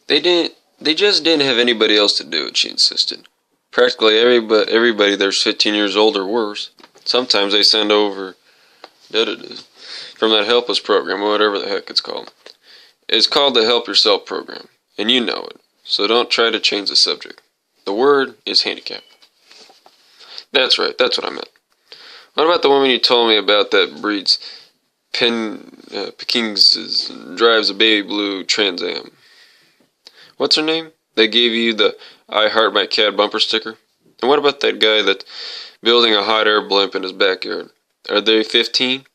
They just didn't have anybody else to do it, she insisted. Practically everybody there's 15 years old or worse. Sometimes they send over from that helpless program, or whatever the heck it's called. It's called the Help Yourself program, and you know it, so don't try to change the subject. The word is handicap. That's right, that's what I meant. What about the woman you told me about that breeds Pekingese drives a baby blue Trans Am? What's her name? They gave you the I Heart My Cat bumper sticker? And what about that guy that's building a hot air blimp in his backyard? Are they 15?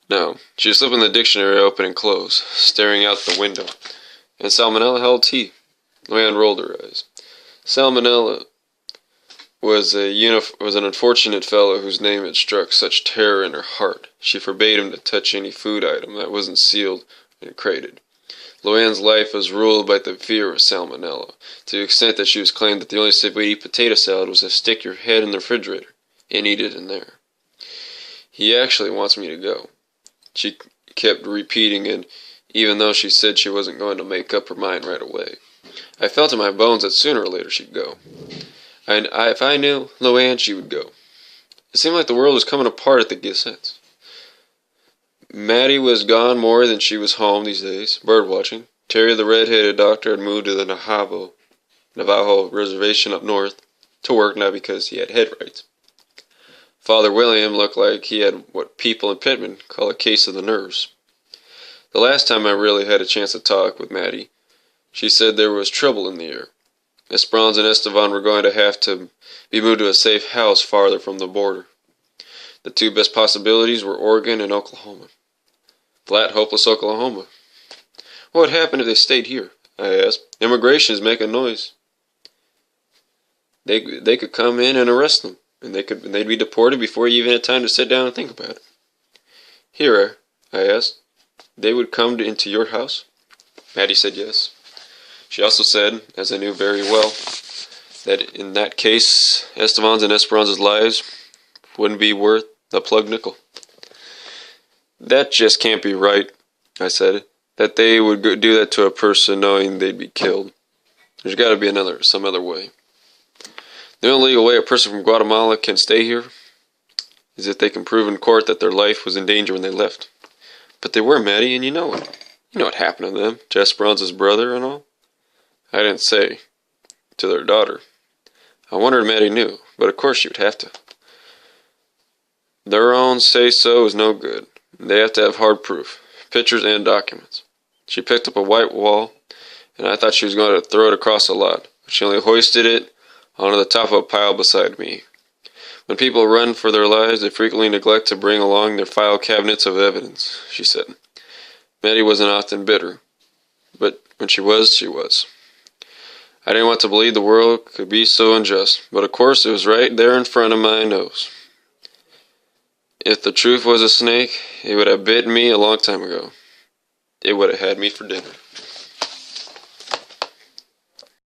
No. She was flipping the dictionary open and close, staring out the window. And Salmonella held tea. Luann rolled her eyes. Salmonella was an unfortunate fellow whose name had struck such terror in her heart. She forbade him to touch any food item that wasn't sealed and crated. Luann's life was ruled by the fear of salmonella, to the extent that she was claimed that the only safe way to eat potato salad was to stick your head in the refrigerator and eat it in there. He actually wants me to go. She kept repeating it, even though she said she wasn't going to make up her mind right away. I felt in my bones that sooner or later she'd go. If I knew Luann, she would go. It seemed like the world was coming apart at the Gazettes. Maddie was gone more than she was home these days, bird-watching. Terry, the red-headed doctor, had moved to the Navajo reservation up north, to work now because he had head rights. Father William looked like he had what people in Pittman call a case of the nerves. The last time I really had a chance to talk with Maddie, she said there was trouble in the air. Esperanza and Estevan were going to have to be moved to a safe house farther from the border. The two best possibilities were Oregon and Oklahoma. Flat, hopeless Oklahoma. What would happen if they stayed here? I asked. Immigration is making noise. They could come in and arrest them, and they'd be deported before you even had time to sit down and think about it. Here, I asked. They would come into your house? Maddie said yes. She also said, as I knew very well, that in that case, Estevan's and Esperanza's lives wouldn't be worth a plug nickel. That just can't be right, I said, that they would do that to a person knowing they'd be killed. There's got to be some other way. The only legal way a person from Guatemala can stay here is if they can prove in court that their life was in danger when they left. But they were, Maddie, and you know it. You know what happened to them, to Esperanza's brother and all. I didn't say. To their daughter. I wondered if Maddie knew, but of course she would have to. Their own say-so is no good. They have to have hard proof, pictures and documents. She picked up a white wall, and I thought she was going to throw it across the lot, but she only hoisted it onto the top of a pile beside me. When people run for their lives, they frequently neglect to bring along their file cabinets of evidence, she said. Maddie wasn't often bitter, but when she was, she was. I didn't want to believe the world could be so unjust, but of course it was right there in front of my nose. If the truth was a snake, it would have bitten me a long time ago. It would have had me for dinner.